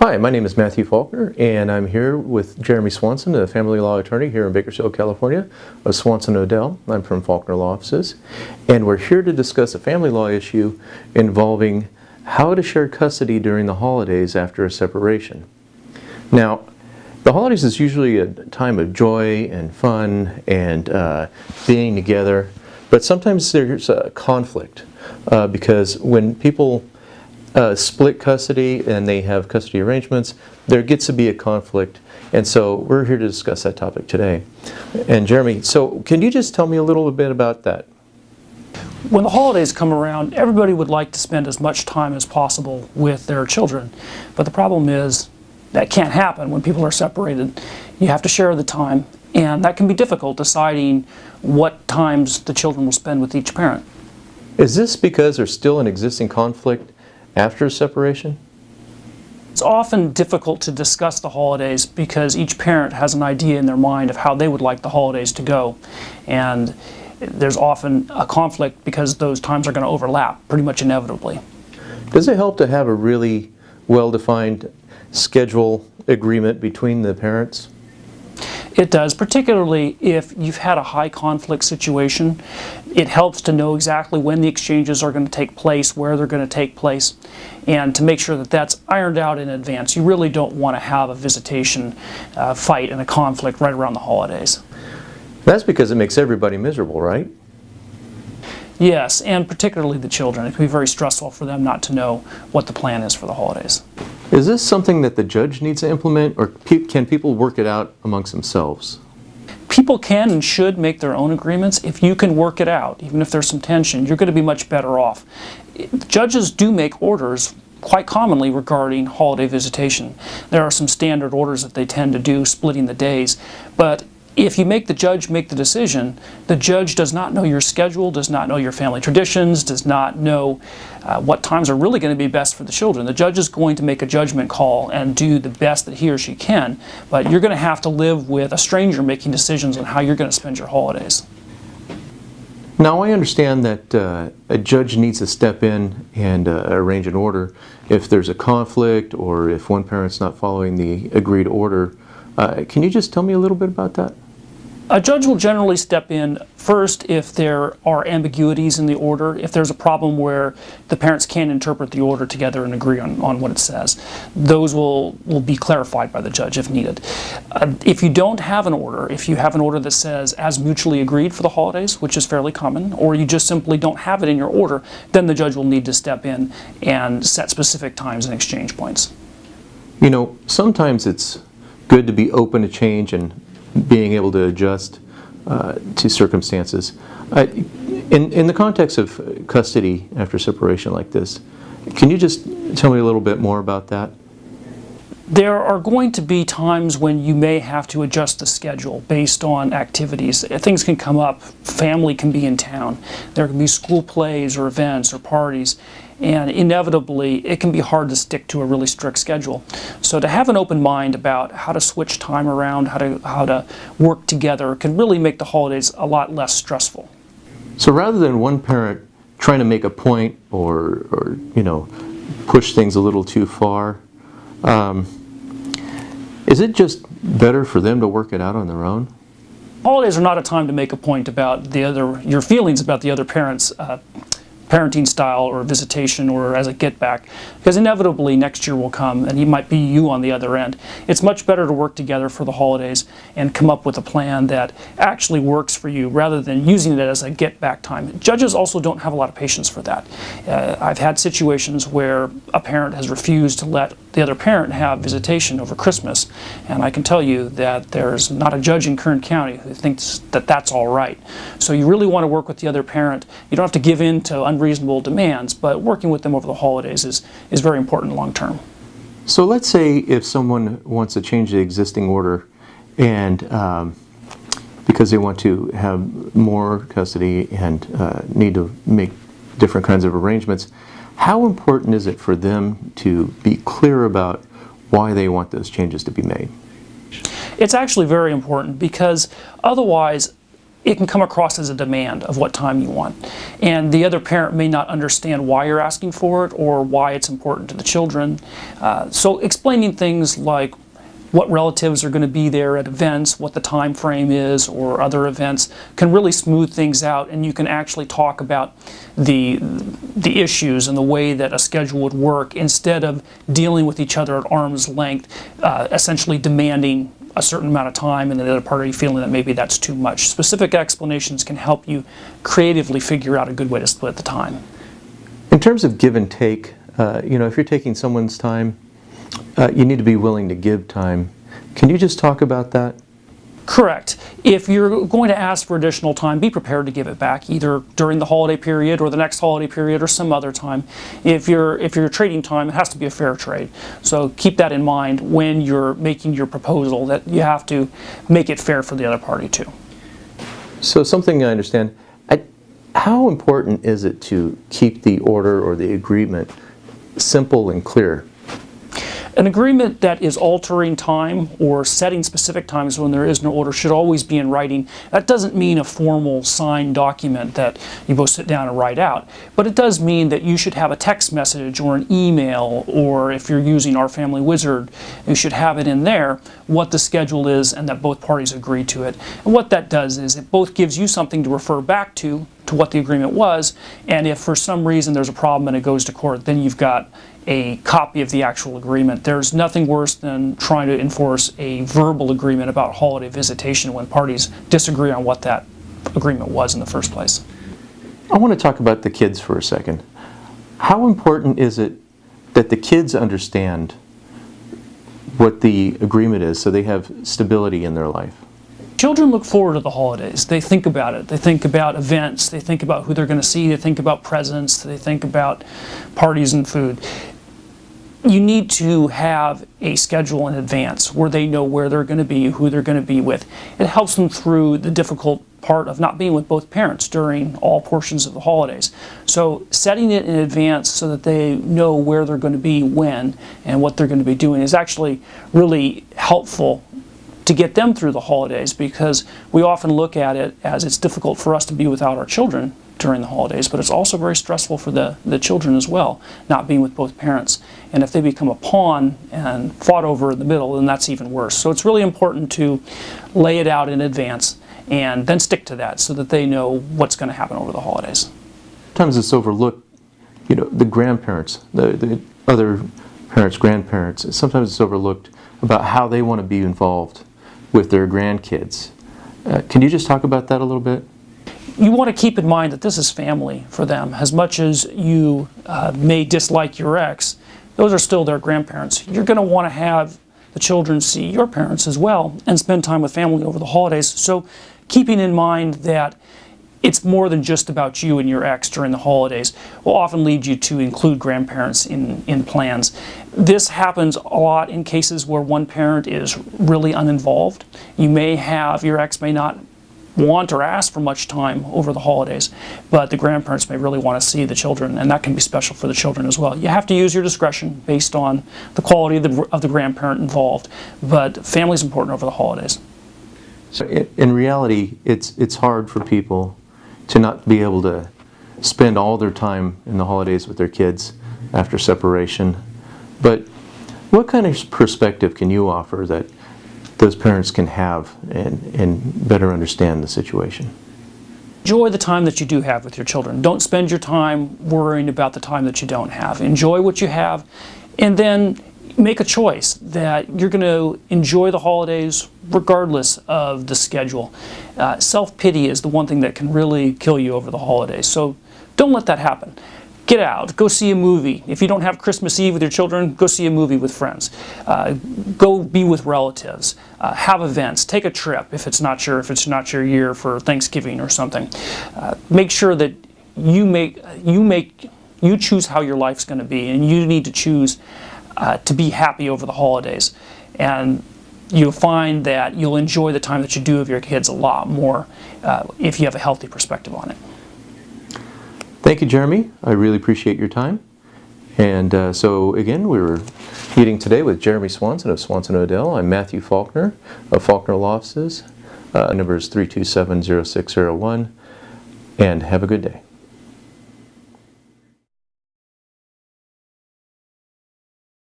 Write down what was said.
Hi, my name is Matthew Faulkner, and I'm here with Jeremy Swanson, a family law attorney here in Bakersfield, California, of Swanson O'Dell. I'm from Faulkner Law Offices, and we're here to discuss a family law issue involving how to share custody during the holidays after a separation. Now, the holidays is usually a time of joy and fun and being together, but sometimes there's a conflict because when people split custody and they have custody arrangements, there gets to be a conflict, and so we're here to discuss that topic today. And Jeremy, so can you just tell me a little bit about that? When the holidays come around, everybody would like to spend as much time as possible with their children, but the problem is that can't happen when people are separated. You have to share the time, and that can be difficult, deciding what times the children will spend with each parent. Is this because there's still an existing conflict after a separation? It's often difficult to discuss the holidays because each parent has an idea in their mind of how they would like the holidays to go. And there's often a conflict because those times are going to overlap pretty much inevitably. Does it help to have a really well-defined schedule agreement between the parents? It does, particularly if you've had a high conflict situation. It helps to know exactly when the exchanges are going to take place, where they're going to take place, and to make sure that that's ironed out in advance. You really don't want to have a visitation fight and a conflict right around the holidays. That's because it makes everybody miserable, right? Yes, and particularly the children. It can be very stressful for them not to know what the plan is for the holidays. Is this something that the judge needs to implement, or can people work it out amongst themselves? People can and should make their own agreements. If you can work it out, even if there's some tension, you're going to be much better off. Judges do make orders quite commonly regarding holiday visitation. There are some standard orders that they tend to do, splitting the days, but if you make the judge make the decision, the judge does not know your schedule, does not know your family traditions, does not know what times are really going to be best for the children. The judge is going to make a judgment call and do the best that he or she can, but you're going to have to live with a stranger making decisions on how you're going to spend your holidays. Now, I understand that a judge needs to step in and arrange an order if there's a conflict or if one parent's not following the agreed order. Can you just tell me a little bit about that? A judge will generally step in first if there are ambiguities in the order, if there's a problem where the parents can't interpret the order together and agree on what it says. Those will be clarified by the judge if needed. If you don't have an order, if you have an order that says as mutually agreed for the holidays, which is fairly common, or you just simply don't have it in your order, then the judge will need to step in and set specific times and exchange points. You know, sometimes it's good to be open to change and being able to adjust to circumstances. In the context of custody after separation like this, can you just tell me a little bit more about that? There are going to be times when you may have to adjust the schedule based on activities. Things can come up, family can be in town, there can be school plays or events or parties, and inevitably it can be hard to stick to a really strict schedule. So to have an open mind about how to switch time around, how to work together can really make the holidays a lot less stressful. So rather than one parent trying to make a point or you know, push things a little too far, is it just better for them to work it out on their own? Holidays are not a time to make a point about your feelings about the other parent's parenting style or visitation or as a get back, because inevitably next year will come and it might be you on the other end. It's much better to work together for the holidays and come up with a plan that actually works for you rather than using it as a get back time. Judges also don't have a lot of patience for that. I've had situations where a parent has refused to let the other parent have visitation over Christmas, and I can tell you that there's not a judge in Kern County who thinks that that's all right. So you really want to work with the other parent. You don't have to give in to unreasonable demands, but working with them over the holidays is very important long term. So let's say if someone wants to change the existing order and because they want to have more custody and need to make different kinds of arrangements, how important is it for them to be clear about why they want those changes to be made? It's actually very important because otherwise it can come across as a demand of what time you want. And the other parent may not understand why you're asking for it or why it's important to the children. So explaining things like what relatives are going to be there at events, what the time frame is, or other events can really smooth things out, and you can actually talk about the issues and the way that a schedule would work instead of dealing with each other at arm's length, essentially demanding a certain amount of time and the other party feeling that maybe that's too much. Specific explanations can help you creatively figure out a good way to split the time. In terms of give and take, if you're taking someone's time, you need to be willing to give time. Can you just talk about that? Correct. If you're going to ask for additional time, be prepared to give it back, either during the holiday period or the next holiday period or some other time. If you're trading time, it has to be a fair trade. So keep that in mind when you're making your proposal, that you have to make it fair for the other party too. So something I understand, how important is it to keep the order or the agreement simple and clear? An agreement that is altering time or setting specific times when there is no order should always be in writing. That doesn't mean a formal signed document that you both sit down and write out, but it does mean that you should have a text message or an email, or if you're using Our Family Wizard, you should have it in there what the schedule is and that both parties agree to it. And what that does is it both gives you something to refer back to what the agreement was, and if for some reason there's a problem and it goes to court, then you've got a copy of the actual agreement. There's nothing worse than trying to enforce a verbal agreement about holiday visitation when parties disagree on what that agreement was in the first place. I want to talk about the kids for a second. How important is it that the kids understand what the agreement is so they have stability in their life? Children look forward to the holidays. They think about it. They think about events. They think about who they're going to see. They think about presents. They think about parties and food. You need to have a schedule in advance where they know where they're going to be, who they're going to be with. It helps them through the difficult part of not being with both parents during all portions of the holidays. So setting it in advance so that they know where they're going to be when and what they're going to be doing is actually really helpful to get them through the holidays, because we often look at it as it's difficult for us to be without our children during the holidays, but it's also very stressful for the children as well, not being with both parents. And if they become a pawn and fought over in the middle, then that's even worse. So it's really important to lay it out in advance and then stick to that so that they know what's going to happen over the holidays. Sometimes it's overlooked, the grandparents, the other parents, grandparents, sometimes it's overlooked about how they want to be involved with their grandkids. Can you just talk about that a little bit? You want to keep in mind that this is family for them. As much as you may dislike your ex, those are still their grandparents. You're going to want to have the children see your parents as well and spend time with family over the holidays. So keeping in mind that it's more than just about you and your ex during the holidays will often lead you to include grandparents in plans. This happens a lot in cases where one parent is really uninvolved. Your ex may not want or ask for much time over the holidays, but the grandparents may really want to see the children, and that can be special for the children as well. You have to use your discretion based on the quality of the grandparent involved, but family is important over the holidays. So in reality, it's hard for people to not be able to spend all their time in the holidays with their kids after separation. But what kind of perspective can you offer that those parents can have and better understand the situation? Enjoy the time that you do have with your children. Don't spend your time worrying about the time that you don't have. Enjoy what you have, and then make a choice that you're going to enjoy the holidays regardless of the schedule. Self-pity is the one thing that can really kill you over the holidays, so don't let that happen. Get out, go see a movie. If you don't have Christmas Eve with your children, go see a movie with friends. Go be with relatives. Have events. Take a trip if it's not your year for Thanksgiving or something. Make sure that you choose how your life's going to be, and you need to choose to be happy over the holidays. And you'll find that you'll enjoy the time that you do with your kids a lot more if you have a healthy perspective on it. Thank you, Jeremy. I really appreciate your time. And so again, we were meeting today with Jeremy Swanson of Swanson O'Dell. I'm Matthew Faulkner of Faulkner Law Offices. Number is 327-0601, and have a good day.